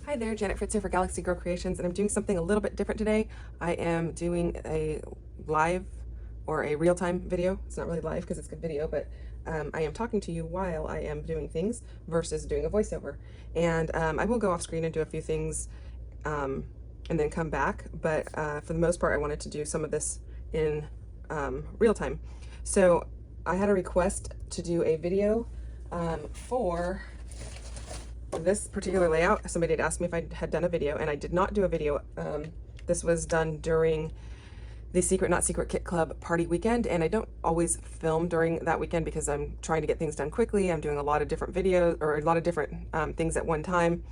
Hi there, Janet Fritz here for Galaxy Girl Creations, and I'm doing something a little bit different today. I am doing a live or a real-time video. It's not really live because it's good video, but I am talking to you while I am doing things versus doing a voiceover. And I will go off screen and do a few things and then come back, but for the most part I wanted to do some of this in real time. So I had a request to do a video for this particular layout. Somebody had asked me if I had done a video, and I did not do a video. This was done during the Secret Not Secret Kit Club party weekend, and I don't always film during that weekend because I'm trying to get things done quickly. I'm doing a lot of different videos or a lot of different things at one time,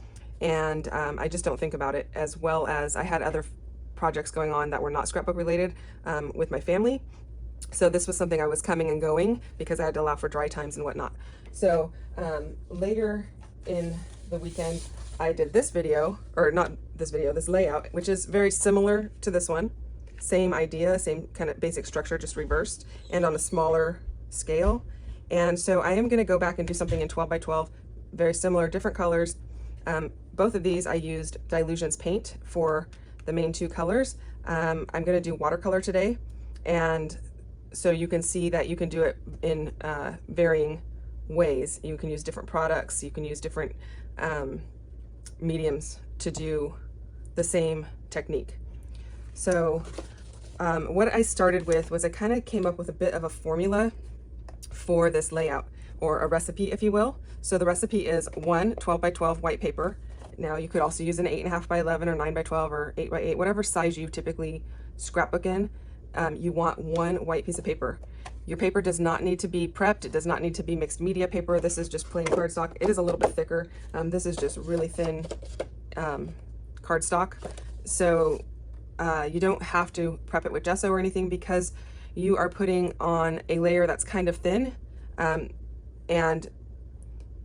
and I just don't think about it, as well as I had other projects going on that were not scrapbook related with my family. So this was something I was coming and going because I had to allow for dry times and whatnot. So later in the weekend I did this video, or not this video, this layout, which is very similar to this one. Same idea, same kind of basic structure, just reversed and on a smaller scale. And so I am going to go back and do something in 12 by 12, very similar, different colors. Both of these I used Dylusions paint for the main two colors. I'm going to do watercolor today, and so you can see that you can do it in varying ways. You can use different products, you can use different mediums to do the same technique. So what I started with was I kind of came up with a bit of a formula for this layout, or a recipe if you will. So the recipe is 1 12 by 12 white paper. Now you could also use an 8.5 by 11 or 9 by 12 or 8 by 8, whatever size you typically scrapbook in. You want one white piece of paper. Your paper does not need to be prepped. It does not need to be mixed media paper. This is just plain cardstock. It is a little bit thicker. This is just really thin cardstock. So you don't have to prep it with gesso or anything, because you are putting on a layer that's kind of thin, and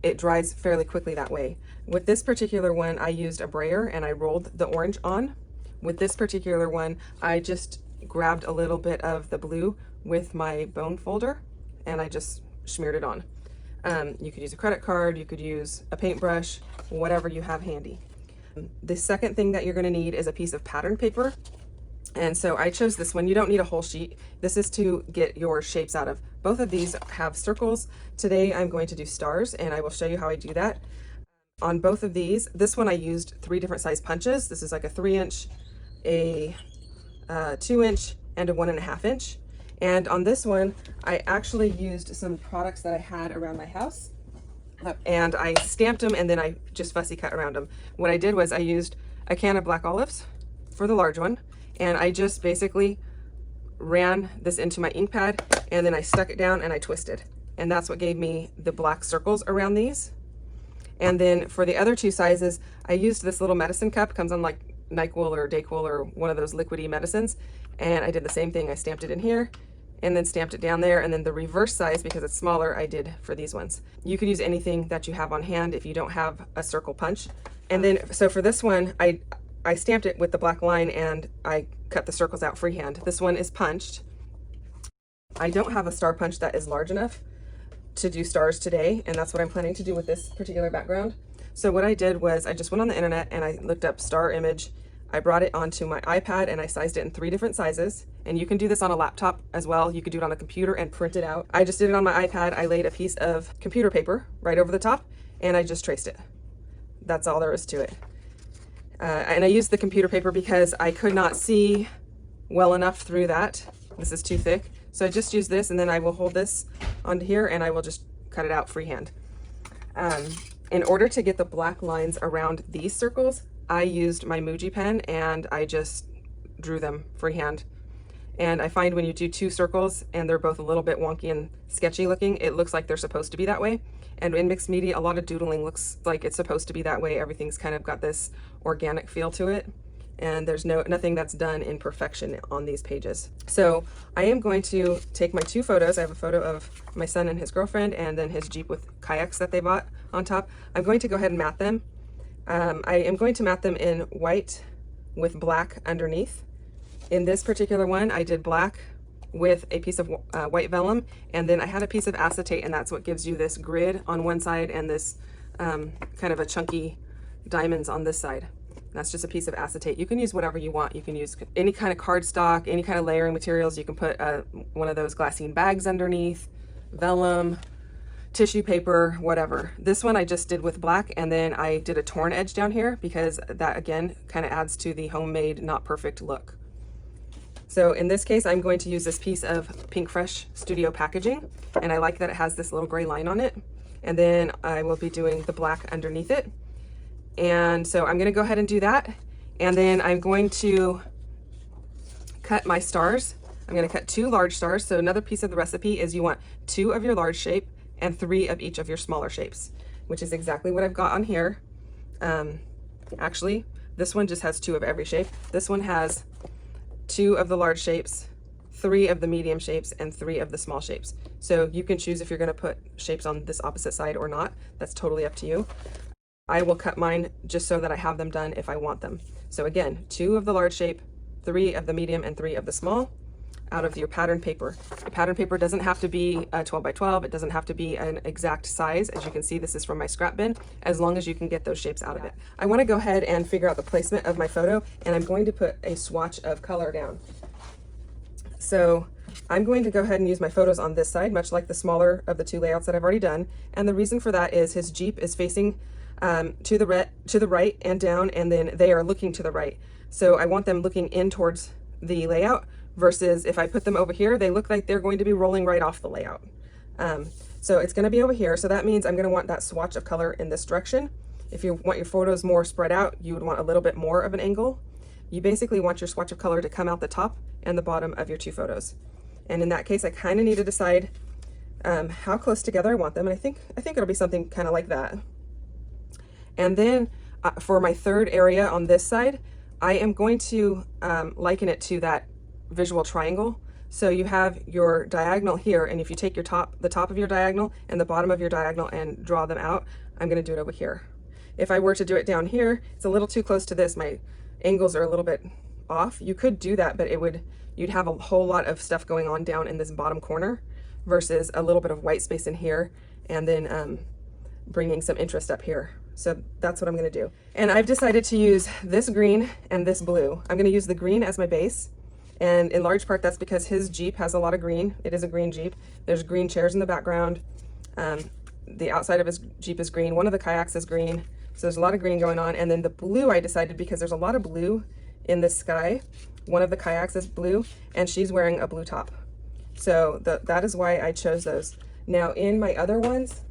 it dries fairly quickly that way. With this particular one, I used a brayer and I rolled the orange on. With this particular one, I just grabbed a little bit of the blue with my bone folder and I just smeared it on. You could use a credit card, you could use a paintbrush, whatever you have handy. The second thing that you're going to need is a piece of pattern paper, and so I chose this one. You don't need a whole sheet. This is to get your shapes out of. Both of these have circles. Today I'm going to do stars, and I will show you how I do that. On both of these, this one I used 3 different size punches. This is like a 3-inch, a 2-inch, and a 1.5 inch. And on this one, I actually used some products that I had around my house, and I stamped them and then I just fussy cut around them. What I did was I used a can of black olives for the large one, and I just basically ran this into my ink pad and then I stuck it down and I twisted. And that's what gave me the black circles around these. And then for the other 2 sizes, I used this little medicine cup. It comes on like NyQuil or Dayquil or one of those liquidy medicines. And I did the same thing. I stamped it in here and then stamped it down there, and then the reverse size, because it's smaller, I did for these ones. You could use anything that you have on hand if you don't have a circle punch. And then, so for this one, I stamped it with the black line and I cut the circles out freehand. This one is punched. I don't have a star punch that is large enough to do stars today, and that's what I'm planning to do with this particular background. So what I did was I just went on the internet and I looked up star image. I brought it onto my iPad and I sized it in 3 different sizes. And you can do this on a laptop as well. You could do it on a computer and print it out. I just did it on my iPad. I laid a piece of computer paper right over the top and I just traced it. That's all there is to it. And I used the computer paper because I could not see well enough through that. This is too thick. So I just used this, and then I will hold this onto here and I will just cut it out freehand. In order to get the black lines around these circles, I used my Muji pen and I just drew them freehand. And I find when you do 2 circles and they're both a little bit wonky and sketchy looking, it looks like they're supposed to be that way. And in mixed media, a lot of doodling looks like it's supposed to be that way. Everything's kind of got this organic feel to it. And there's nothing that's done in perfection on these pages. So I am going to take my 2 photos. I have a photo of my son and his girlfriend, and then his Jeep with kayaks that they bought on top. I'm going to go ahead and matte them. I am going to matte them in white with black underneath. In this particular one, I did black with a piece of white vellum, and then I had a piece of acetate, and that's what gives you this grid on one side and this kind of a chunky diamonds on this side. That's just a piece of acetate. You can use whatever you want. You can use any kind of cardstock, any kind of layering materials. You can put one of those glassine bags underneath, vellum, tissue paper, whatever. This one I just did with black, and then I did a torn edge down here because that again kind of adds to the homemade, not perfect look. So in this case, I'm going to use this piece of Pink Fresh Studio packaging, and I like that it has this little gray line on it. And then I will be doing the black underneath it. And so I'm going to go ahead and do that. And then I'm going to cut my stars. I'm going to cut 2 large stars. So another piece of the recipe is you want 2 of your large shape and 3 of each of your smaller shapes, which is exactly what I've got on here. Actually, this one just has 2 of every shape. This one has 2 of the large shapes, 3 of the medium shapes, and 3 of the small shapes. So you can choose if you're going to put shapes on this opposite side or not. That's totally up to you. I will cut mine just so that I have them done if I want them. So again, 2 of the large shape, 3 of the medium, and 3 of the small out of your pattern paper. The pattern paper doesn't have to be 12 by 12. It doesn't have to be an exact size. As you can see, this is from my scrap bin, as long as you can get those shapes out of it. I want to go ahead and figure out the placement of my photo, and I'm going to put a swatch of color down. So I'm going to go ahead and use my photos on this side, much like the smaller of the 2 layouts that I've already done. And the reason for that is his Jeep is facing to the right and down, and then they are looking to the right. So I want them looking in towards the layout, versus if I put them over here, they look like they're going to be rolling right off the layout. So it's going to be over here. So that means I'm going to want that swatch of color in this direction. If you want your photos more spread out, you would want a little bit more of an angle. You basically want your swatch of color to come out the top and the bottom of your 2 photos. And in that case, I kind of need to decide how close together I want them. And I think it'll be something kind of like that. And then for my third area on this side, I am going to liken it to that visual triangle. So you have your diagonal here, and if you take the top of your diagonal and the bottom of your diagonal and draw them out, I'm going to do it over here. If I were to do it down here, it's a little too close to this. My angles are a little bit off. You could do that, but you'd have a whole lot of stuff going on down in this bottom corner versus a little bit of white space in here, and then bringing some interest up here. So that's what I'm going to do. And I've decided to use this green and this blue. I'm going to use the green as my base. And in large part, that's because his Jeep has a lot of green. It is a green Jeep. There's green chairs in the background. The outside of his Jeep is green. One of the kayaks is green. So there's a lot of green going on. And then the blue, I decided, because there's a lot of blue in the sky. One of the kayaks is blue, and she's wearing a blue top. So that is why I chose those. Now in my other ones,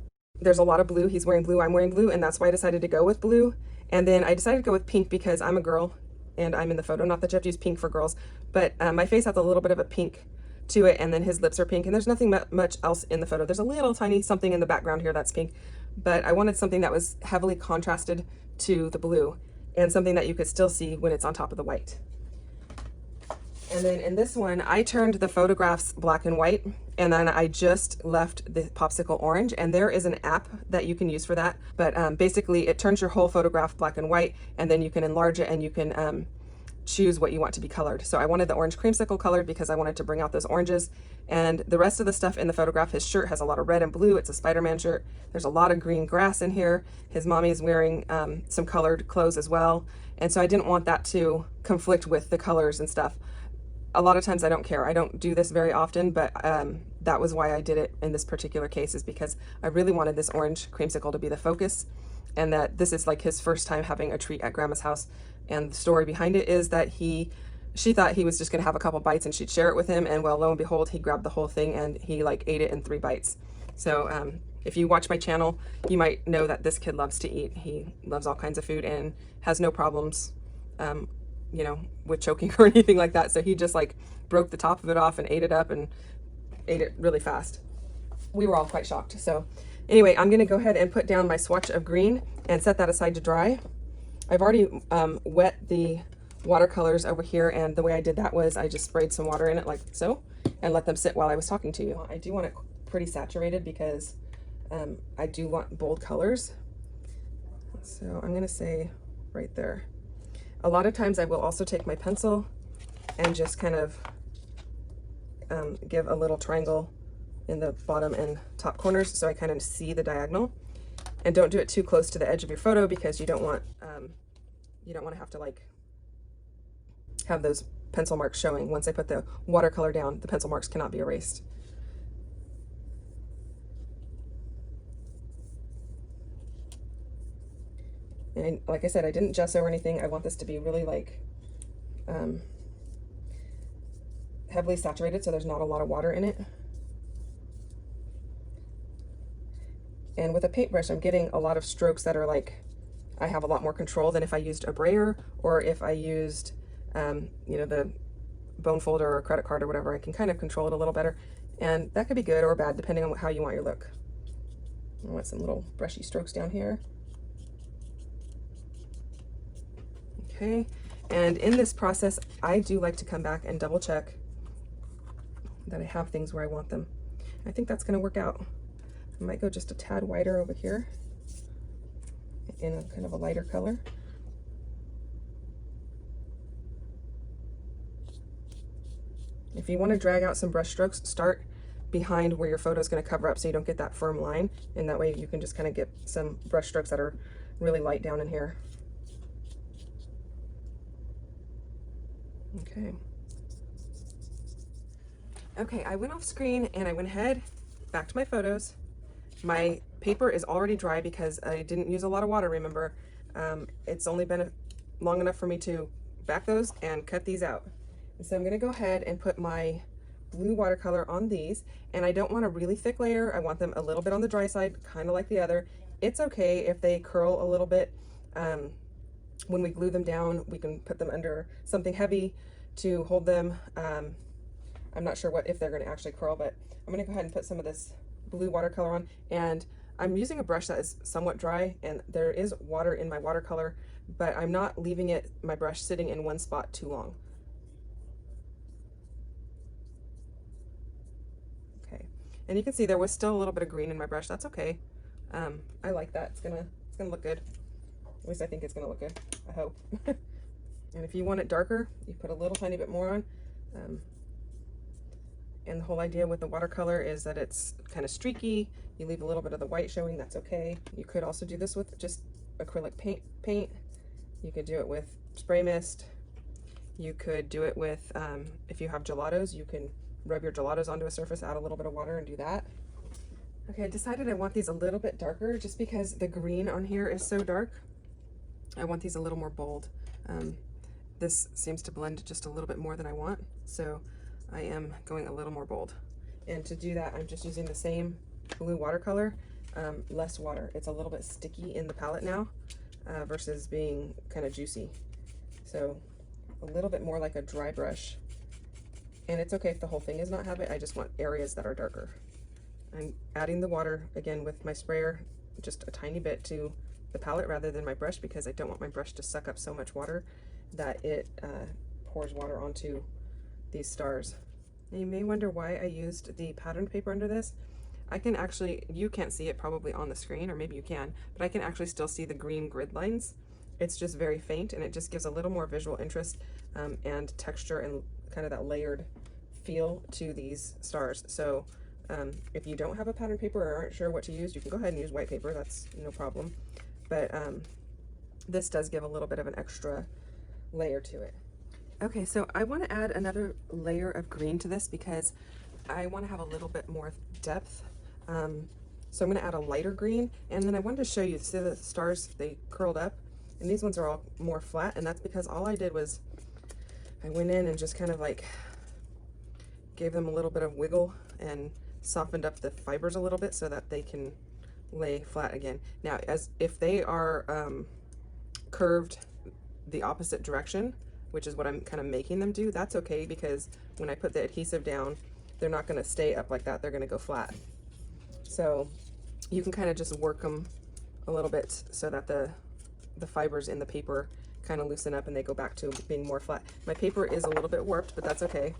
there's a lot of blue. He's wearing blue, I'm wearing blue, and that's why I decided to go with blue. And then I decided to go with pink because I'm a girl and I'm in the photo. Not that you have to use pink for girls, but my face has a little bit of a pink to it, and then his lips are pink, and there's nothing much else in the photo. There's a little tiny something in the background here that's pink, but I wanted something that was heavily contrasted to the blue and something that you could still see when it's on top of the white. And then in this one, I turned the photographs black and white, and then I just left the popsicle orange, and there is an app that you can use for that. But basically it turns your whole photograph black and white, and then you can enlarge it and you can choose what you want to be colored. So I wanted the orange creamsicle colored because I wanted to bring out those oranges. And the rest of the stuff in the photograph, his shirt has a lot of red and blue. It's a Spider-Man shirt. There's a lot of green grass in here. His mommy is wearing some colored clothes as well. And so I didn't want that to conflict with the colors and stuff. A lot of times I don't care. I don't do this very often, but that was why I did it in this particular case, is because I really wanted this orange creamsicle to be the focus, and that this is like his first time having a treat at Grandma's house. And the story behind it is that she thought he was just gonna have a couple bites and she'd share it with him, and well, lo and behold, he grabbed the whole thing and he like ate it in 3 bites. So if you watch my channel, you might know that this kid loves to eat. He loves all kinds of food and has no problems you know, with choking or anything like that. So he just like broke the top of it off and ate it up and ate it really fast. We were all quite shocked. So anyway, I'm gonna go ahead and put down my swatch of green and set that aside to dry. I've already wet the watercolors over here, and the way I did that was I just sprayed some water in it like so and let them sit while I was talking to you. I do want it pretty saturated because I do want bold colors. So I'm gonna say right there. A lot of times I will also take my pencil and just kind of give a little triangle in the bottom and top corners so I kind of see the diagonal. And don't do it too close to the edge of your photo because you don't want to have to like have those pencil marks showing. Once I put the watercolor down, the pencil marks cannot be erased. And like I said, I didn't gesso or anything. I want this to be really like heavily saturated, so there's not a lot of water in it. And with a paintbrush, I'm getting a lot of strokes that are like, I have a lot more control than if I used a brayer or if I used, you know, the bone folder or a credit card or whatever. I can kind of control it a little better. And that could be good or bad depending on how you want your look. I want some little brushy strokes down here. Okay, and in this process, I do like to come back and double check that I have things where I want them. I think that's gonna work out. I might go just a tad whiter over here in a kind of a lighter color. If you want to drag out some brush strokes, start behind where your photo is going to cover up so you don't get that firm line, and that way you can just kind of get some brush strokes that are really light down in here. Okay. Okay, I went off screen and I went ahead, back to my photos. My paper is already dry because I didn't use a lot of water, remember. It's only been long enough for me to back those and cut these out. And so I'm gonna go ahead and put my blue watercolor on these, and I don't want a really thick layer. I want them a little bit on the dry side, kind of like the other. It's okay if they curl a little bit. When we glue them down, we can put them under something heavy to hold them. I'm not sure if they're going to actually curl, but I'm going to go ahead and put some of this blue watercolor on. And I'm using a brush that is somewhat dry, and there is water in my watercolor, but I'm not leaving my brush sitting in one spot too long. Okay, and you can see there was still a little bit of green in my brush. That's okay. I like that. It's gonna look good. At least I think it's gonna look good. I hope. And if you want it darker, you put a little tiny bit more on. And the whole idea with the watercolor is that it's kind of streaky. You leave a little bit of the white showing, that's okay. You could also do this with just acrylic paint. You could do it with spray mist. You could do it with, if you have gelatos, you can rub your gelatos onto a surface, add a little bit of water and do that. Okay, I decided I want these a little bit darker just because the green on here is so dark. I want these a little more bold. This seems to blend just a little bit more than I want, so I am going a little more bold. And to do that, I'm just using the same blue watercolor, less water. It's a little bit sticky in the palette now versus being kind of juicy. So a little bit more like a dry brush. And it's okay if the whole thing is not have it. I just want areas that are darker. I'm adding the water again with my sprayer, just a tiny bit to the palette rather than my brush, because I don't want my brush to suck up so much water that it pours water onto these stars. And you may wonder why I used the patterned paper under this. I can actually, you can't see it probably on the screen, or maybe you can, but I can actually still see the green grid lines. It's just very faint, and it just gives a little more visual interest and texture and kind of that layered feel to these stars. So if you don't have a patterned paper or aren't sure what to use, you can go ahead and use white paper, that's no problem. But this does give a little bit of an extra layer to it. Okay, so I want to add another layer of green to this because I want to have a little bit more depth. So I'm going to add a lighter green, and then I wanted to show you, see the stars, they curled up, and these ones are all more flat, and that's because all I did was I went in and just kind of like gave them a little bit of wiggle and softened up the fibers a little bit so that they can lay flat again. Now, as if they are curved the opposite direction, which is what I'm kind of making them do, that's okay, because when I put the adhesive down, they're not going to stay up like that, they're going to go flat. So you can kind of just work them a little bit so that the fibers in the paper kind of loosen up and they go back to being more flat. My paper is a little bit warped, but that's okay.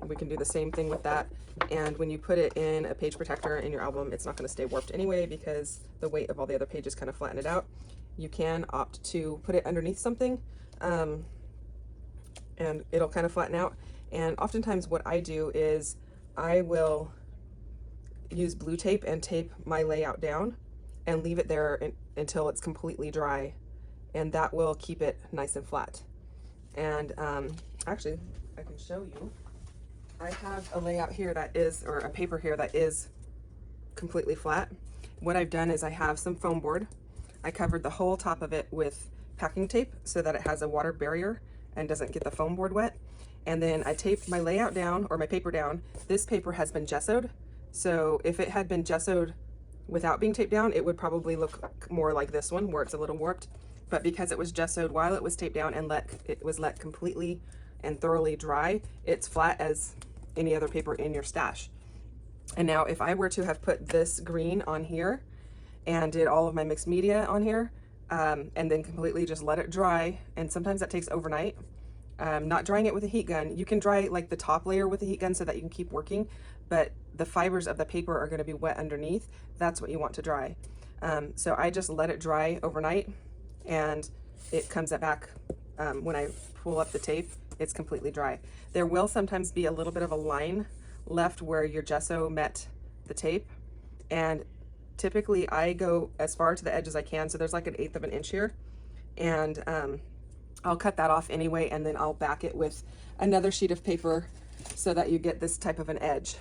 We can do the same thing with that. And when you put it in a page protector in your album, it's not going to stay warped anyway because the weight of all the other pages kind of flatten it out. You can opt to put it underneath something and it'll kind of flatten out. And oftentimes what I do is I will use blue tape and tape my layout down and leave it there until it's completely dry, and that will keep it nice and flat. And actually, I can show you. I have a layout here that is, or a paper here that is completely flat. What I've done is I have some foam board. I covered the whole top of it with packing tape so that it has a water barrier and doesn't get the foam board wet. And then I taped my layout down, or my paper down. This paper has been gessoed, so if it had been gessoed without being taped down, it would probably look more like this one where it's a little warped. But because it was gessoed while it was taped down and it was let completely and thoroughly dry, it's flat as any other paper in your stash. And now if I were to have put this green on here and did all of my mixed media on here, and then completely just let it dry, and sometimes that takes overnight, not drying it with a heat gun. You can dry like the top layer with a heat gun so that you can keep working, but the fibers of the paper are going to be wet underneath. That's what you want to dry. So I just let it dry overnight, and it comes back when I pull up the tape, it's completely dry. There will sometimes be a little bit of a line left where your gesso met the tape, and typically I go as far to the edge as I can, so there's like 1/8 of an inch here, and I'll cut that off anyway, and then I'll back it with another sheet of paper so that you get this type of an edge.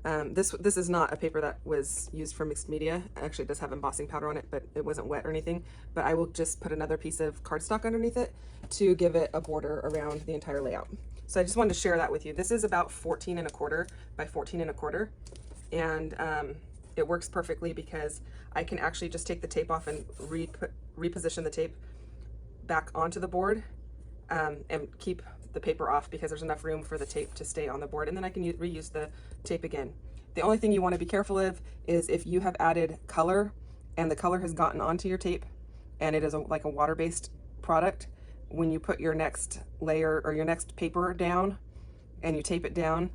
This is not a paper that was used for mixed media. Actually, it does have embossing powder on it, but it wasn't wet or anything. But I will just put another piece of cardstock underneath it to give it a border around the entire layout. So I just wanted to share that with you. This is about 14 1/4 by 14 1/4, and it works perfectly because I can actually just take the tape off and reposition the tape back onto the board, and keep the paper off because there's enough room for the tape to stay on the board, and then I can reuse the tape again. The only thing you want to be careful of is if you have added color and the color has gotten onto your tape and it is like a water-based product, when you put your next layer or your next paper down and you tape it down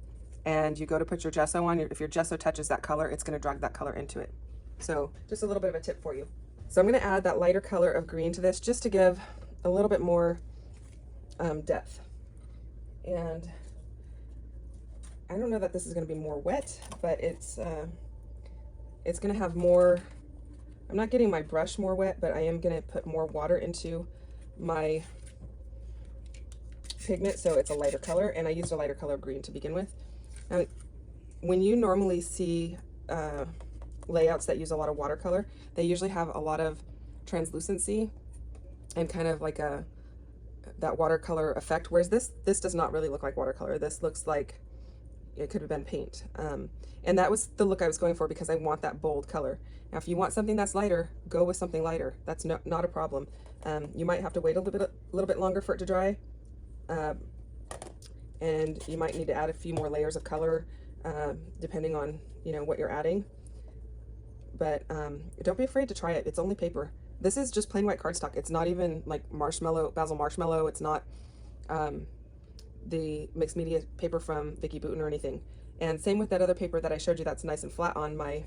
and you go to put your gesso on, if your gesso touches that color, it's going to drag that color into it. So just a little bit of a tip for you. So I'm going to add that lighter color of green to this just to give a little bit more depth. And I don't know that this is going to be more wet, but it's going to have more. I'm not getting my brush more wet, but I am going to put more water into my pigment, so it's a lighter color, and I used a lighter color of green to begin with. And when you normally see layouts that use a lot of watercolor, they usually have a lot of translucency and kind of like that watercolor effect, whereas this does not really look like watercolor. This looks like it could have been paint, and that was the look I was going for because I want that bold color. Now if you want something that's lighter, go with something lighter. That's not a problem. You might have to wait a little bit longer for it to dry, and you might need to add a few more layers of color depending on what you're adding, but don't be afraid to try it. It's only paper. This is just plain white cardstock. It's not even like basil marshmallow. It's not the mixed media paper from Vicky Boutin or anything. And same with that other paper that I showed you that's nice and flat on my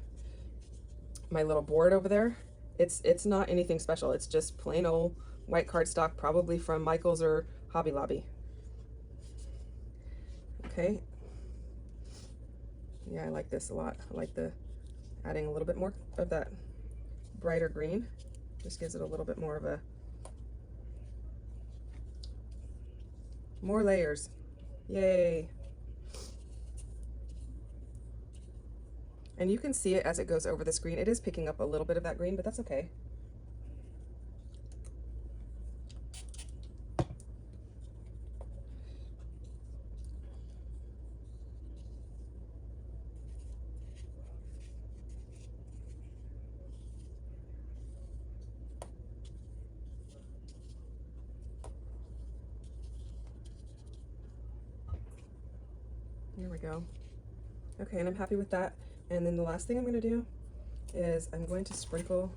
little board over there. It's not anything special. It's just plain old white cardstock, probably from Michael's or Hobby Lobby. Okay. Yeah, I like this a lot. I like adding a little bit more of that brighter green. Just gives it a little bit more of more layers. Yay. And you can see it as it goes over this green. It is picking up a little bit of that green, but that's okay. There we go. Okay, and I'm happy with that. And then the last thing I'm going to do is I'm going to sprinkle,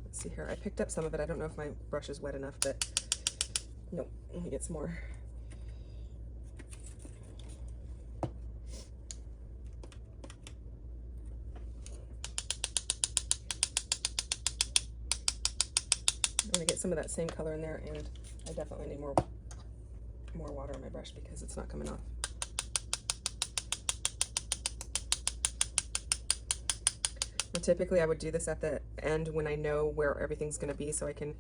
let's see here, I picked up some of it. I don't know if my brush is wet enough, but nope, let me get some more. I'm going to get some of that same color in there, and I definitely need more water on my brush because it's not coming off. Typically I would do this at the end when I know where everything's going to be, so I can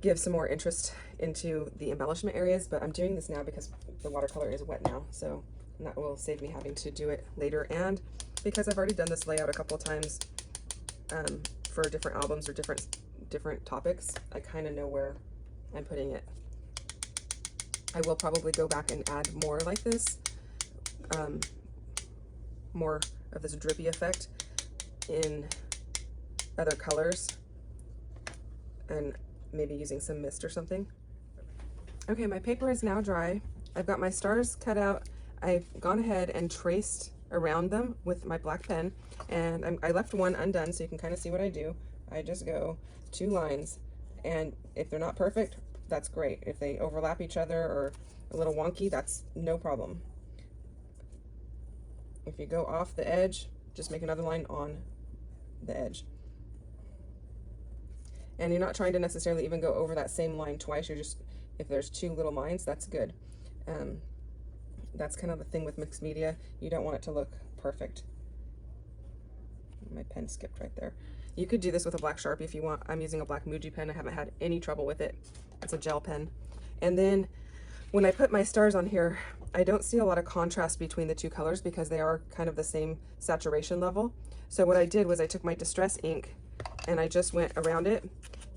give some more interest into the embellishment areas, but I'm doing this now because the watercolor is wet now, so that will save me having to do it later, and because I've already done this layout a couple of times for different albums or different topics, I kind of know where I'm putting it. I will probably go back and add more like this, more of this drippy effect in other colors, and maybe using some mist or something. Okay, my paper is now dry. I've got my stars cut out. I've gone ahead and traced around them with my black pen, and I left one undone so you can kind of see what I do. I just go 2 lines, and if they're not perfect, that's great. If they overlap each other or a little wonky, that's no problem. If you go off the edge, just make another line on the edge. And you're not trying to necessarily even go over that same line twice. You're just, if there's 2 little lines, that's good. That's kind of the thing with mixed media. You don't want it to look perfect. My pen skipped right there. You could do this with a black Sharpie if you want. I'm using a black Muji pen. I haven't had any trouble with it. It's a gel pen. And then when I put my stars on here, I don't see a lot of contrast between the 2 colors because they are kind of the same saturation level. So what I did was I took my Distress ink and I just went around it,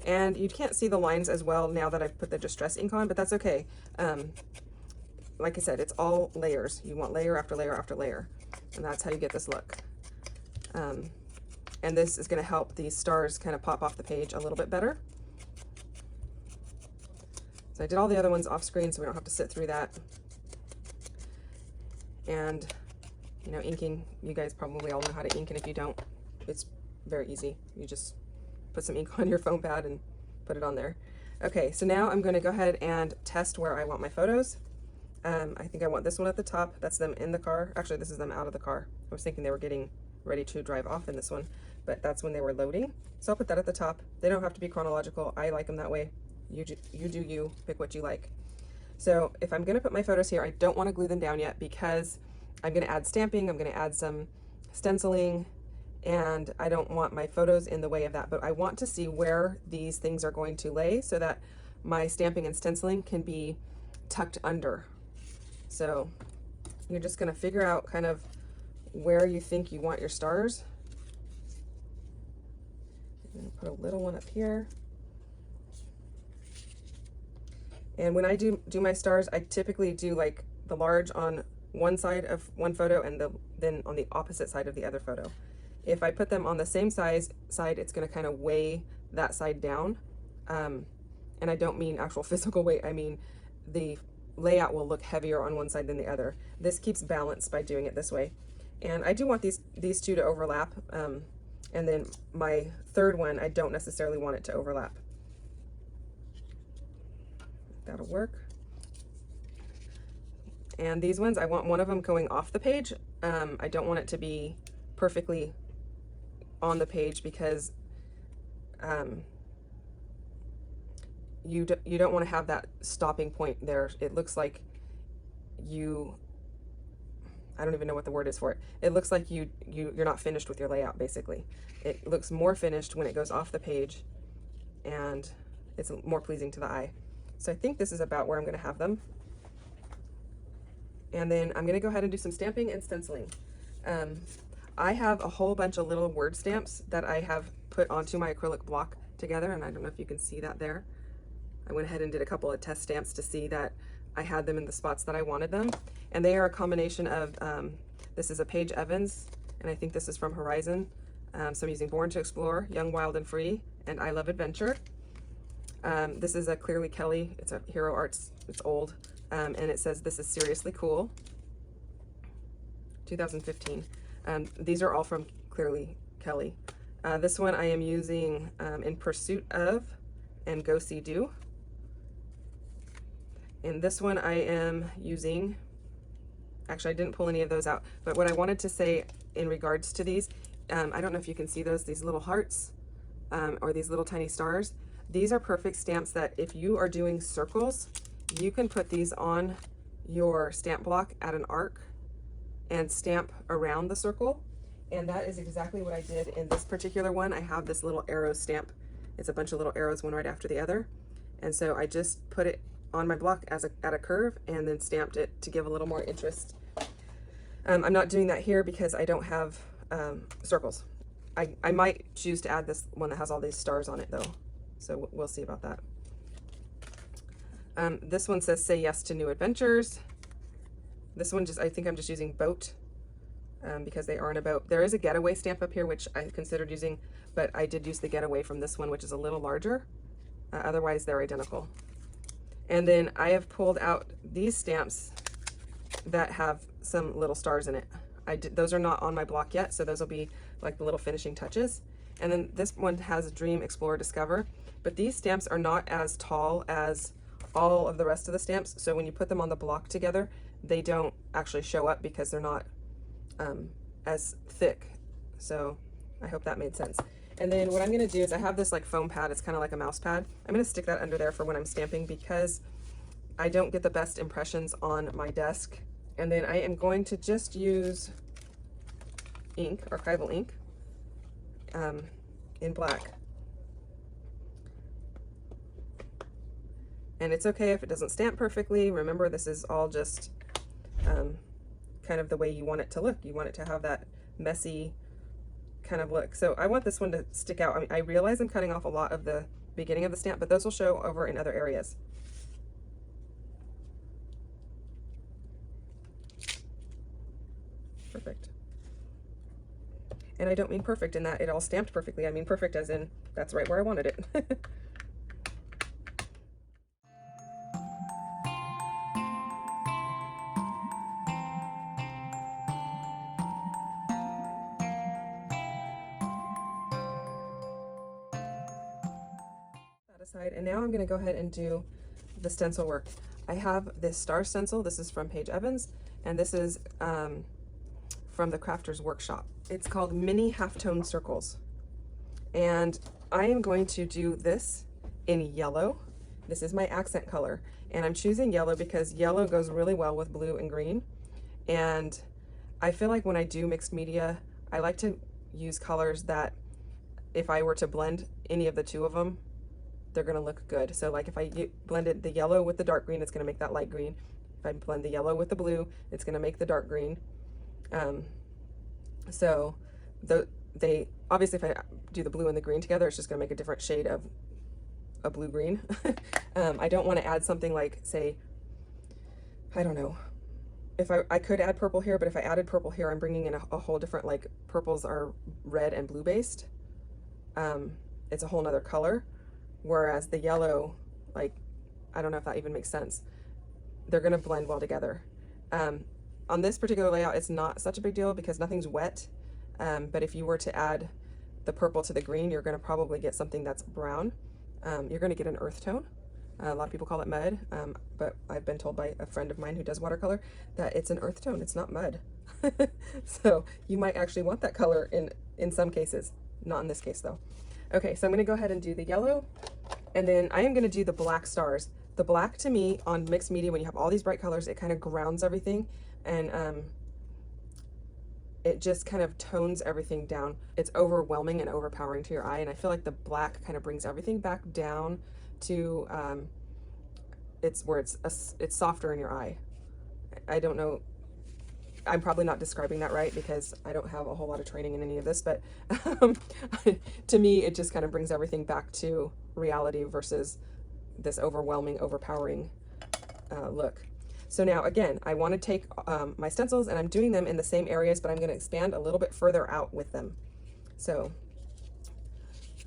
and you can't see the lines as well now that I've put the Distress ink on, but that's okay. Like I said, it's all layers. You want layer after layer after layer, and that's how you get this look. And this is going to help these stars kind of pop off the page a little bit better. So I did all the other ones off screen so we don't have to sit through that. And, you know, inking, you guys probably all know how to ink, and if you don't, it's very easy. You just put some ink on your foam pad and put it on there. Okay, so now I'm going to go ahead and test where I want my photos. I think I want this one at the top. That's them in the car. Actually, this is them out of the car. I was thinking they were getting ready to drive off in this one, but that's when they were loading. So I'll put that at the top. They don't have to be chronological. I like them that way. You do you, pick what you like. So if I'm going to put my photos here, I don't want to glue them down yet because I'm going to add stamping. I'm going to add some stenciling, and I don't want my photos in the way of that, but I want to see where these things are going to lay so that my stamping and stenciling can be tucked under. So you're just going to figure out kind of where you think you want your stars. I'm going to put a little one up here. And when I do my stars, I typically do like the large on one side of one photo and then on the opposite side of the other photo. If I put them on the same side, it's going to kind of weigh that side down. And I don't mean actual physical weight. I mean the layout will look heavier on one side than the other. This keeps balance by doing it this way. And I do want these 2 to overlap. And then my third one, I don't necessarily want it to overlap. That'll work. And these ones, I want one of them going off the page. I don't want it to be perfectly on the page because you don't want to have that stopping point there. It looks like I don't even know what the word is for it. It looks like you're not finished with your layout, basically. It looks more finished when it goes off the page, and it's more pleasing to the eye. So I think this is about where I'm going to have them. And then I'm going to go ahead and do some stamping and stenciling. I have a whole bunch of little word stamps that I have put onto my acrylic block together, and I don't know if you can see that there. I went ahead and did a couple of test stamps to see that I had them in the spots that I wanted them. And they are a combination of, this is a Paige Evans, and I think this is from Horizon. So I'm using Born to Explore, Young, Wild, and Free, and I Love Adventure. This is a Clearly Kelly. It's a Hero Arts. It's old. And it says, "This is seriously cool." 2015. These are all from Clearly Kelly. This one I am using In Pursuit Of and Go See Do. And this one I am using, actually I didn't pull any of those out, but what I wanted to say in regards to these, I don't know if you can see these little hearts or these little tiny stars. These are perfect stamps that if you are doing circles, you can put these on your stamp block at an arc and stamp around the circle, And that is exactly what I did in this particular one. I have this little arrow stamp. It's a bunch of little arrows, one right after the other. And so I just put it on my block as at a curve and then stamped it to give a little more interest. I'm not doing that here because I don't have circles. I might choose to add this one that has all these stars on it though. So we'll see about that. This one says, say yes to new adventures. This one I think I'm just using boat because they are in a boat. There is a getaway stamp up here, which I considered using, but I did use the getaway from this one, which is a little larger. Otherwise, they're identical. And then I have pulled out these stamps that have some little stars in it. Those are not on my block yet, so those will be like the little finishing touches. And then this one has Dream, Explore, Discover, but these stamps are not as tall as all of the rest of the stamps, so when you put them on the block together, they don't actually show up because they're not as thick. So I hope that made sense. And then what I'm going to do is I have this like foam pad. It's kind of like a mouse pad. I'm going to stick that under there for when I'm stamping because I don't get the best impressions on my desk. And then I am going to just use ink, archival ink, in black. And it's okay if it doesn't stamp perfectly. Remember, this is all just kind of the way you want it to look. You want it to have that messy kind of look. So I want this one to stick out. I mean, I realize I'm cutting off a lot of the beginning of the stamp, but those will show over in other areas. Perfect. And I don't mean perfect in that it all stamped perfectly. I mean perfect as in that's right where I wanted it. Aside, and now I'm going to go ahead and do the stencil work. I have this star stencil. This is from Paige Evans, and this is from the Crafter's Workshop. It's called Mini Halftone Circles, and I am going to do this in yellow. This is my accent color, and I'm choosing yellow because yellow goes really well with blue and green, and I feel like when I do mixed media, I like to use colors that if I were to blend any of the two of them, they're going to look good. So like if I blended the yellow with the dark green, it's going to make that light green. If I blend the yellow with the blue, it's going to make the dark green. So they obviously, if I do the blue and the green together, it's just going to make a different shade of a blue-green. I don't want to add something like, say, I don't know, if I could add purple here, but if I added purple here, I'm bringing in a whole different, like purples are red and blue based. It's a whole nother color. Whereas the yellow, like, I don't know if that even makes sense. They're going to blend well together. On this particular layout, it's not such a big deal because nothing's wet. But if you were to add the purple to the green, you're going to probably get something that's brown. You're going to get an earth tone. A lot of people call it mud, but I've been told by a friend of mine who does watercolor that it's an earth tone. It's not mud. So you might actually want that color in some cases. Not in this case, though. Okay, so I'm going to go ahead and do the yellow, and then I am going to do the black stars. The black, to me, on mixed media, when you have all these bright colors, it kind of grounds everything, and it just kind of tones everything down. It's overwhelming and overpowering to your eye, and I feel like the black kind of brings everything back down to it's where it's softer in your eye. I don't know. I'm probably not describing that right because I don't have a whole lot of training in any of this, but to me, it just kind of brings everything back to reality versus this overwhelming, overpowering look. So now, again, I want to take my stencils and I'm doing them in the same areas, but I'm going to expand a little bit further out with them. So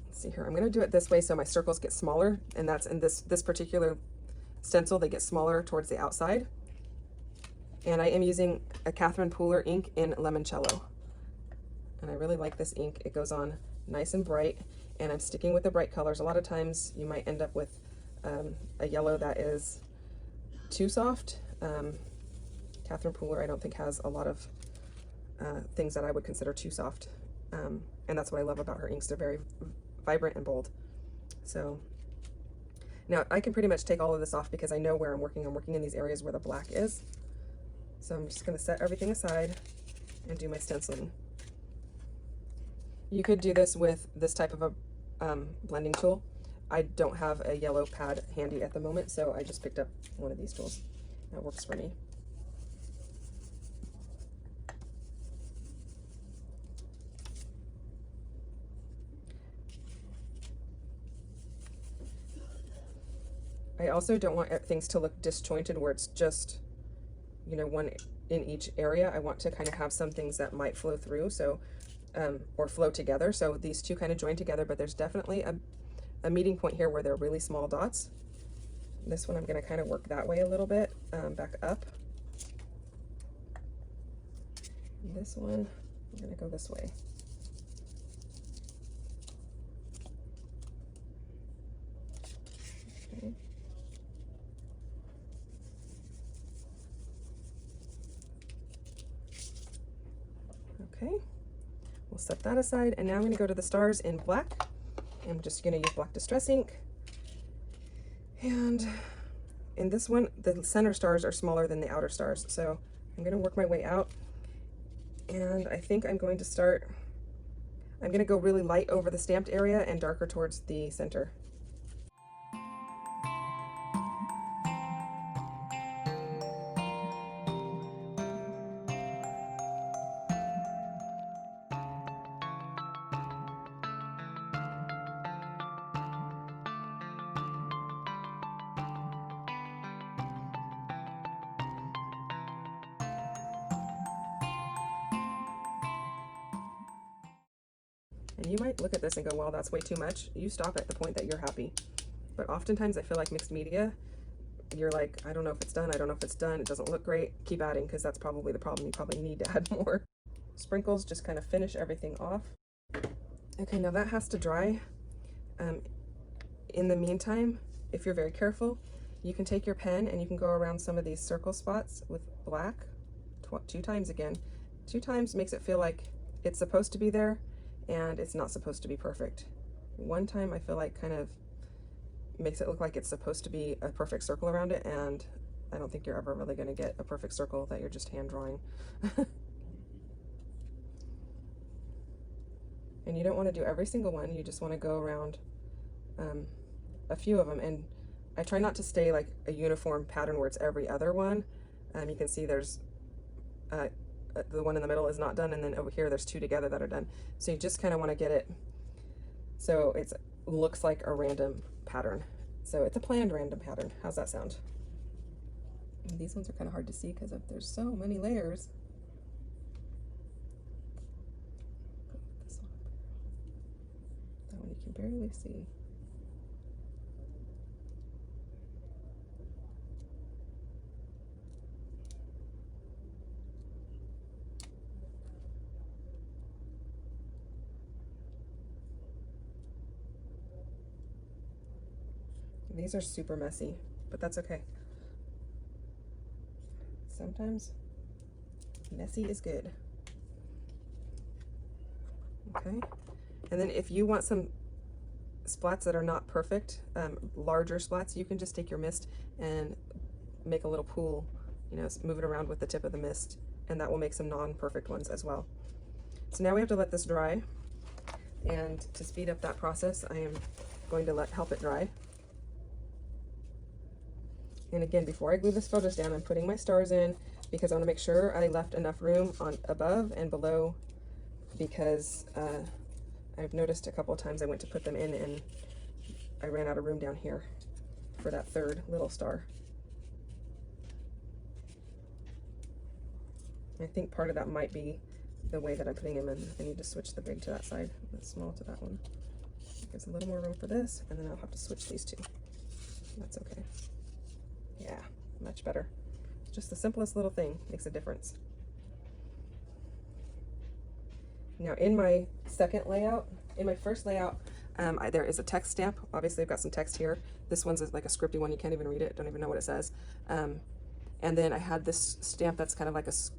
let's see here. I'm going to do it this way so my circles get smaller, and that's in this particular stencil, they get smaller towards the outside. And I am using a Catherine Pooler ink in Limoncello. And I really like this ink. It goes on nice and bright, and I'm sticking with the bright colors. A lot of times you might end up with a yellow that is too soft. Catherine Pooler, I don't think, has a lot of things that I would consider too soft. And that's what I love about her inks. They're very vibrant and bold. So now I can pretty much take all of this off because I know where I'm working. I'm working in these areas where the black is. So I'm just going to set everything aside and do my stenciling. You could do this with this type of a blending tool. I don't have a yellow pad handy at the moment, so I just picked up one of these tools. That works for me. I also don't want things to look disjointed where it's just, you know, one in each area. I want to kind of have some things that might flow through, so or flow together. So these two kind of join together, but there's definitely a meeting point here where they're really small dots. This one I'm going to kind of work that way a little bit, back up. And this one, I'm going to go this way. Okay. Okay, we'll set that aside, and now I'm going to go to the stars in black. I'm just going to use black distress ink. And in this one, the center stars are smaller than the outer stars, so I'm going to work my way out. And I think I'm going to go really light over the stamped area and darker towards the center. And you might look at this and go, well, that's way too much. You stop at the point that you're happy. But oftentimes I feel like mixed media, you're like, I don't know if it's done. I don't know if it's done. It doesn't look great. Keep adding, because that's probably the problem. You probably need to add more. Sprinkles just kind of finish everything off. Okay, now that has to dry. In the meantime, if you're very careful, you can take your pen and you can go around some of these circle spots with black 2 times again. 2 times makes it feel like it's supposed to be there, and it's not supposed to be perfect. 1 time I feel like kind of makes it look like it's supposed to be a perfect circle around it, and I don't think you're ever really going to get a perfect circle that you're just hand drawing. And you don't want to do every single one, you just want to go around a few of them. And I try not to stay like a uniform pattern where it's every other one. You can see there's the one in the middle is not done, and then over here there's 2 together that are done. So you just kind of want to get it so it looks like a random pattern. So it's a planned random pattern. How's that sound? And these ones are kind of hard to see because there's so many layers. This one. That one you can barely see. These are super messy, but that's okay. Sometimes messy is good. Okay, and then if you want some splats that are not perfect, larger splats, you can just take your mist and make a little pool, you know, move it around with the tip of the mist, and that will make some non-perfect ones as well. So now we have to let this dry, and to speed up that process, I am going to help it dry. And again, before I glue this photos down, I'm putting my stars in because I want to make sure I left enough room on above and below, because I've noticed a couple of times I went to put them in and I ran out of room down here for that 3rd little star. I think part of that might be the way that I'm putting them in. I need to switch the big to that side, the small to that one. Gives a little more room for this, and then I'll have to switch these 2. That's okay. Yeah, much better. Just the simplest little thing makes a difference. Now in my second layout, in my first layout, there is a text stamp. Obviously I've got some text here. This one's like a scripty one, you can't even read it, don't even know what it says. And then I had this stamp that's kind of like this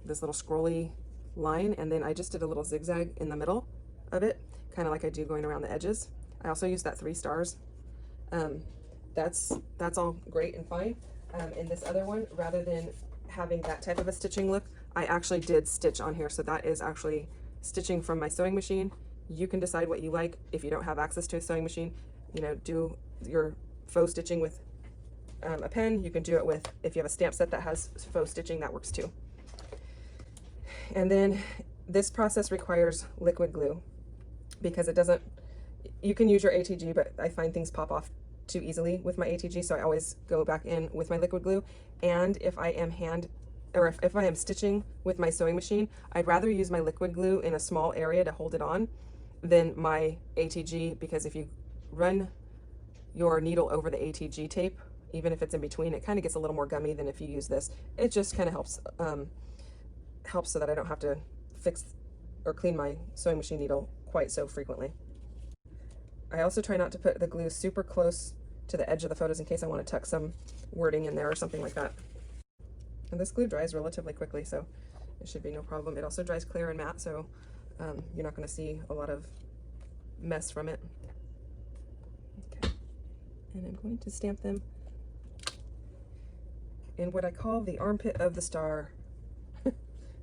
little scrolly line, and then I just did a little zigzag in the middle of it, kind of like I do going around the edges. I also used that 3 stars. That's all great and fine. In this other one, rather than having that type of a stitching look, I actually did stitch on here. So that is actually stitching from my sewing machine You can decide what you like. If you don't have access to a sewing machine, you know, do your faux stitching with a pen. You can do it with, if you have a stamp set that has faux stitching, that works too. And then this process requires liquid glue because it doesn't, you can use your ATG, but I find things pop off too easily with my ATG, so I always go back in with my liquid glue. And if I am if I am stitching with my sewing machine, I'd rather use my liquid glue in a small area to hold it on than my ATG, because if you run your needle over the ATG tape, even if it's in between, it kind of gets a little more gummy than if you use this. It just kind of helps so that I don't have to fix or clean my sewing machine needle quite so frequently. I also try not to put the glue super close to the edge of the photos in case I want to tuck some wording in there or something like that. And this glue dries relatively quickly, so it should be no problem. It also dries clear and matte, so you're not going to see a lot of mess from it. Okay, and I'm going to stamp them in what I call the armpit of the star.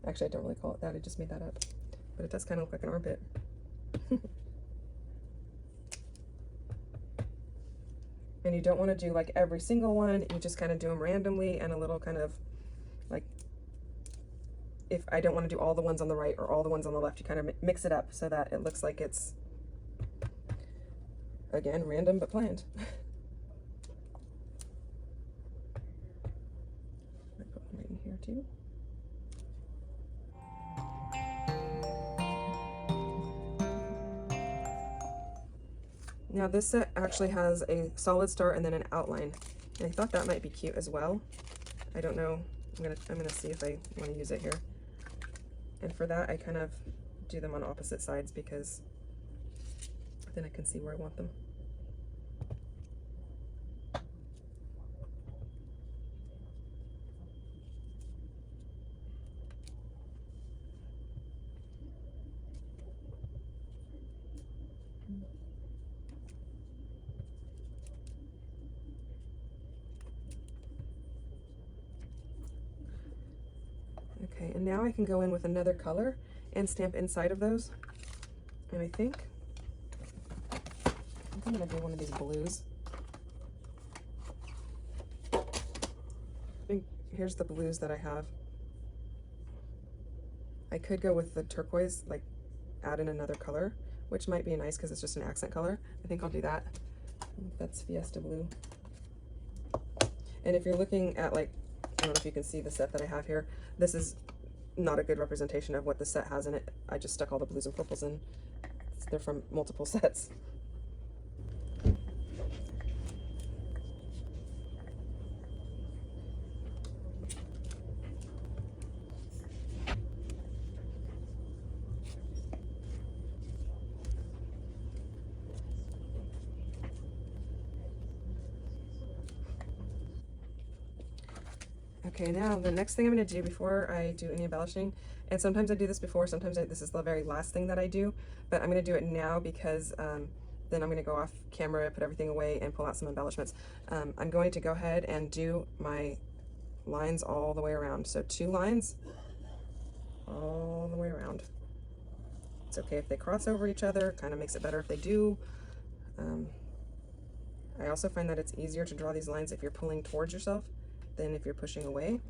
Actually, I don't really call it that, I just made that up, but it does kind of look like an armpit. And you don't want to do like every single one, you just kind of do them randomly and a little kind of like, if I don't want to do all the ones on the right or all the ones on the left, you kind of mix it up so that it looks like it's, again, random but planned. I put one right in here too. Now this set actually has a solid star and then an outline, and I thought that might be cute as well. I don't know, I'm gonna see if I want to use it here. And for that, I kind of do them on opposite sides because then I can see where I want them. Okay, and now I can go in with another color and stamp inside of those. And I think I'm gonna do one of these blues. I think here's the blues that I have. I could go with the turquoise, like add in another color, which might be nice because it's just an accent color. I think I'll do that. That's Fiesta Blue. And if you're looking at, like, I don't know if you can see the set that I have here. This is not a good representation of what the set has in it. I just stuck all the blues and purples in. They're from multiple sets. Okay, now the next thing I'm going to do before I do any embellishing, and sometimes I do this before, sometimes this is the very last thing that I do, but I'm going to do it now because then I'm going to go off camera, put everything away, and pull out some embellishments. I'm going to go ahead and do my lines all the way around. So 2 lines all the way around. It's okay if they cross over each other, kind of makes it better if they do. I also find that it's easier to draw these lines if you're pulling towards yourself than if you're pushing away.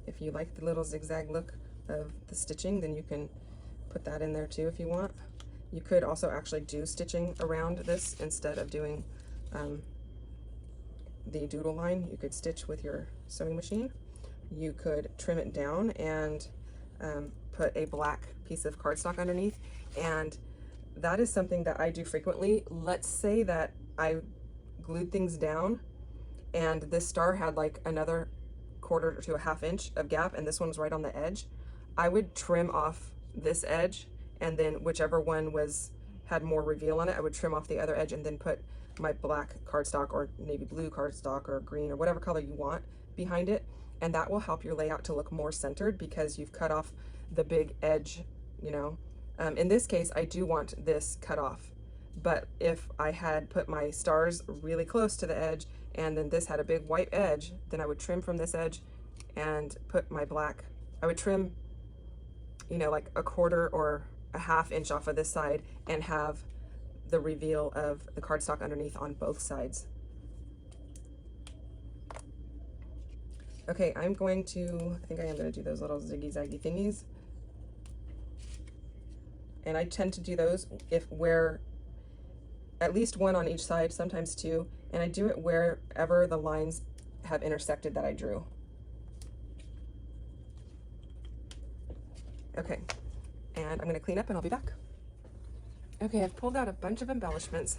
If you like the little zigzag look of the stitching, then you can put that in there too if you want. You could also actually do stitching around this instead of doing the doodle line. You could stitch with your sewing machine. You could trim it down and put a black piece of cardstock underneath, and that is something that I do frequently. Let's say that I glued things down and this star had like another 1/4 to a 1/2 inch of gap and this one was right on the edge. I would trim off this edge, and then whichever one had more reveal on it, I would trim off the other edge and then put my black cardstock or navy blue cardstock or green or whatever color you want behind it, and that will help your layout to look more centered because you've cut off the big edge, you know. In this case, I do want this cut off, but if I had put my stars really close to the edge and then this had a big white edge, then I would trim from this edge and put my black. I would trim, you know, like a quarter or a half inch off of this side and have the reveal of the cardstock underneath on both sides. Okay, I'm going to, I think I am going to do those little ziggy-zaggy thingies. And I tend to do those where at least one on each side, sometimes two, and I do it wherever the lines have intersected that I drew. Okay, and I'm going to clean up and I'll be back. Okay, I've pulled out a bunch of embellishments,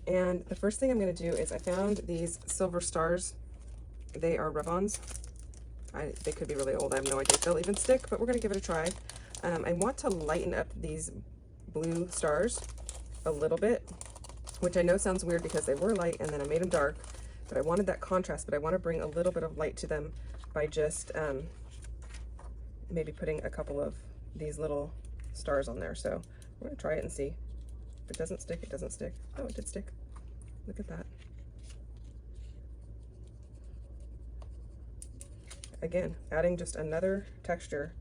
and the first thing I'm going to do is I found these silver stars. They are rub-ons. They could be really old. I have no idea if they'll even stick, but we're going to give it a try. I want to lighten up these blue stars a little bit, which I know sounds weird because they were light and then I made them dark, but I wanted that contrast, but I want to bring a little bit of light to them by just maybe putting a couple of these little stars on there. So we're going to try it and see. If it doesn't stick, it doesn't stick. Oh, it did stick. Look at that. Again, adding just another texture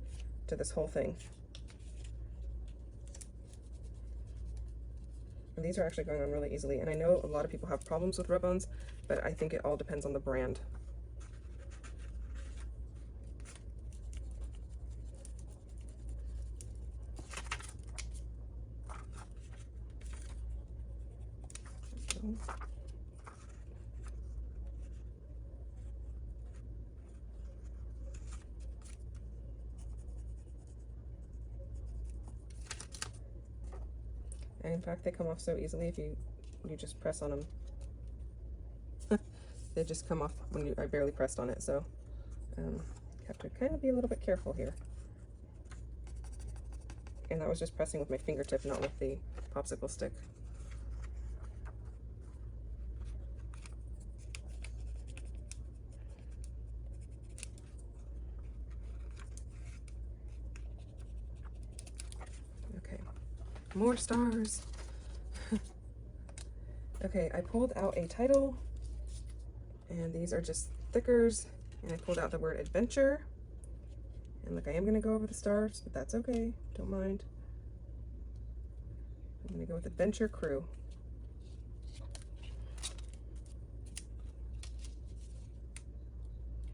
to this whole thing. And these are actually going on really easily, and I know a lot of people have problems with rub-ons, but I think it all depends on the brand. And in fact, they come off so easily if you just press on them. They just come off when I barely pressed on it, so you have to kind of be a little bit careful here. And that was just pressing with my fingertip, not with the popsicle stick. Okay, more stars. Okay, I pulled out a title, and these are just thickers, and I pulled out the word adventure. And look, I am going to go over the stars, but that's okay, don't mind. I'm going to go with Adventure Crew.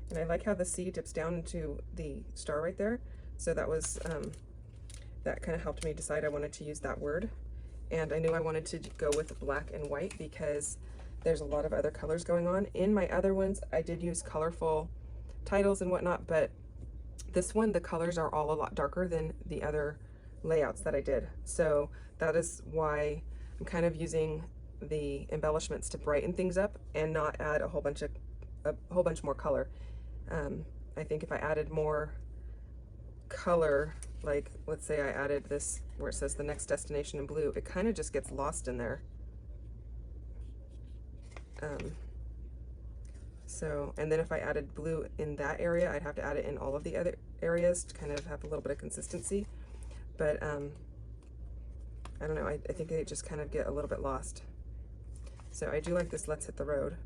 And I like how the C dips down into the star right there. So that was, that kind of helped me decide I wanted to use that word. And I knew I wanted to go with black and white because there's a lot of other colors going on. In my other ones, I did use colorful titles and whatnot, but this one, the colors are all a lot darker than the other layouts that I did. So that is why I'm kind of using the embellishments to brighten things up and not add a whole bunch more color. I think if I added more color, like let's say I added this where it says the next destination in blue, it kind of just gets lost in there. So, and then if I added blue in that area, I'd have to add it in all of the other areas to kind of have a little bit of consistency. But I don't know, I think they just kind of get a little bit lost. So I do like this Let's Hit the Road.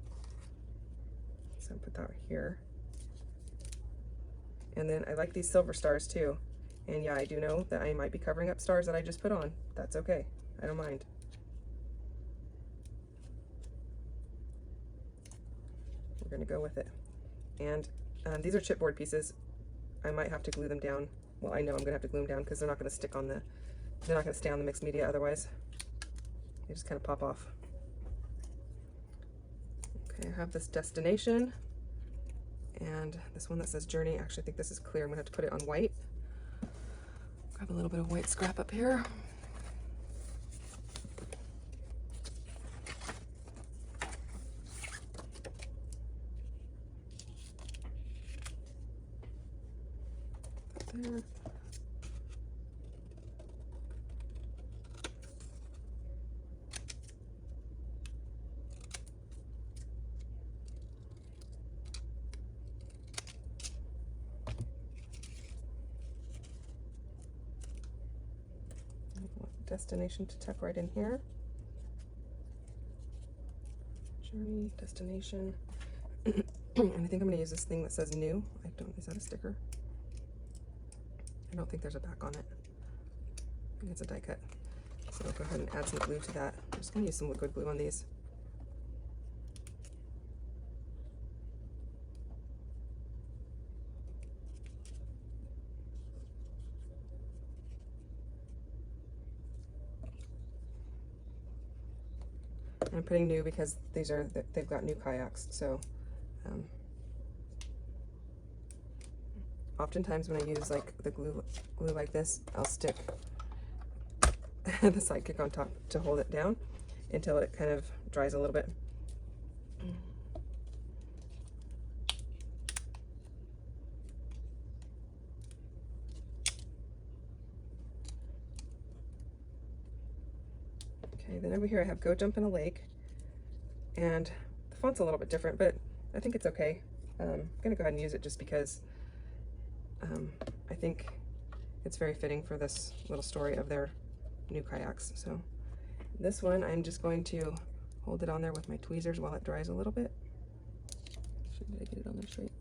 So I'll put that here. And then I like these silver stars too. And yeah, I do know that I might be covering up stars that I just put on. That's okay, I don't mind. We're gonna go with it. And these are chipboard pieces. I might have to glue them down. Well, I know I'm gonna have to glue them down because they're not gonna stick on the, they're not gonna stay on the mixed media otherwise. They just kind of pop off. Okay, I have this destination and this one that says journey. Actually, I think this is clear. I'm gonna have to put it on white. Grab a little bit of white scrap up here. There. Destination to tuck right in here. Journey, destination. And I think I'm gonna use this thing that says new. Is that a sticker? I don't think there's a back on it. I think it's a die cut. So I'll go ahead and add some glue to that. I'm just gonna use some liquid glue on these. And I'm putting new because they've got new kayaks. So oftentimes when I use like the glue like this, I'll stick the sidekick on top to hold it down until it kind of dries a little bit. Okay, then over here I have Go Jump in a Lake, and the font's a little bit different, but I think it's okay. I'm gonna go ahead and use it just because I think it's very fitting for this little story of their new kayaks. So this one, I'm just going to hold it on there with my tweezers while it dries a little bit. Did I get it on there straight?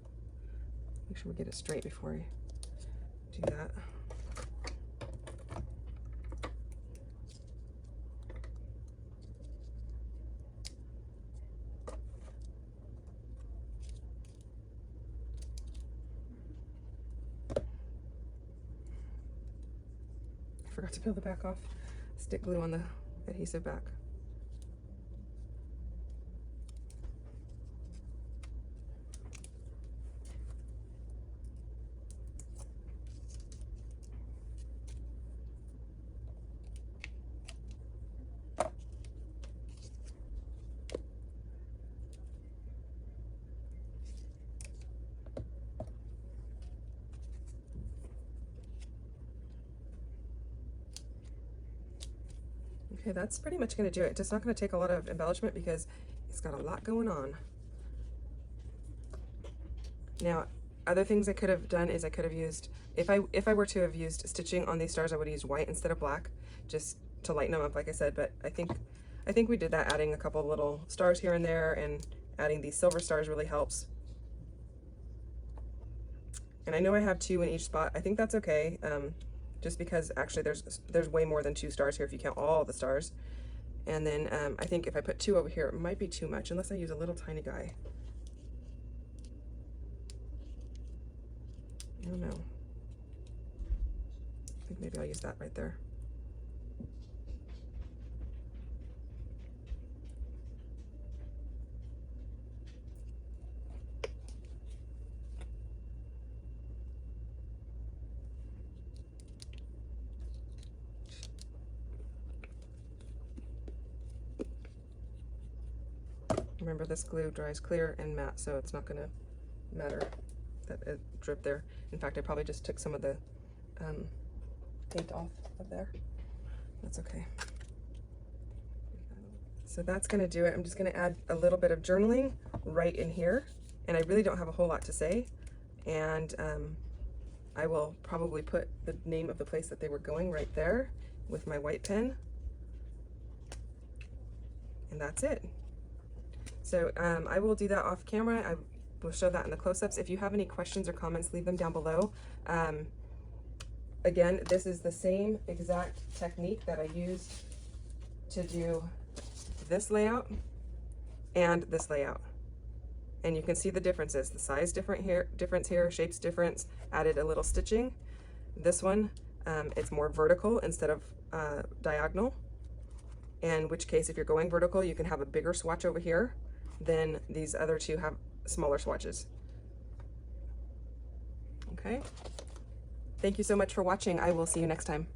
Make sure we get it straight before I do that. Forgot to peel the back off. Stick glue on the adhesive back. Okay, that's pretty much going to do it. It's not going to take a lot of embellishment because it's got a lot going on. Now, other things I could have done is I could have used, if I were to have used stitching on these stars, I would have used white instead of black, just to lighten them up, like I said. But I think we did that, adding a couple of little stars here and there, and adding these silver stars really helps. And I know I have 2 in each spot. I think that's okay. Just because actually there's way more than 2 stars here if you count all the stars. And then I think if I put 2 over here, it might be too much unless I use a little tiny guy. I don't know. I think maybe I'll use that right there. Remember, this glue dries clear and matte, so it's not going to matter that it dripped there. In fact, I probably just took some of the paint off of there. That's okay. So that's going to do it. I'm just going to add a little bit of journaling right in here, and I really don't have a whole lot to say. And I will probably put the name of the place that they were going right there with my white pen. And that's it. So I will do that off camera. I will show that in the close-ups. If you have any questions or comments, leave them down below. Again, this is the same exact technique that I used to do this layout and this layout. And you can see the differences. The size difference here, shapes difference, added a little stitching. This one, it's more vertical instead of diagonal. In which case, if you're going vertical, you can have a bigger swatch over here. Then these other 2 have smaller swatches. Okay. Thank you so much for watching. I will see you next time.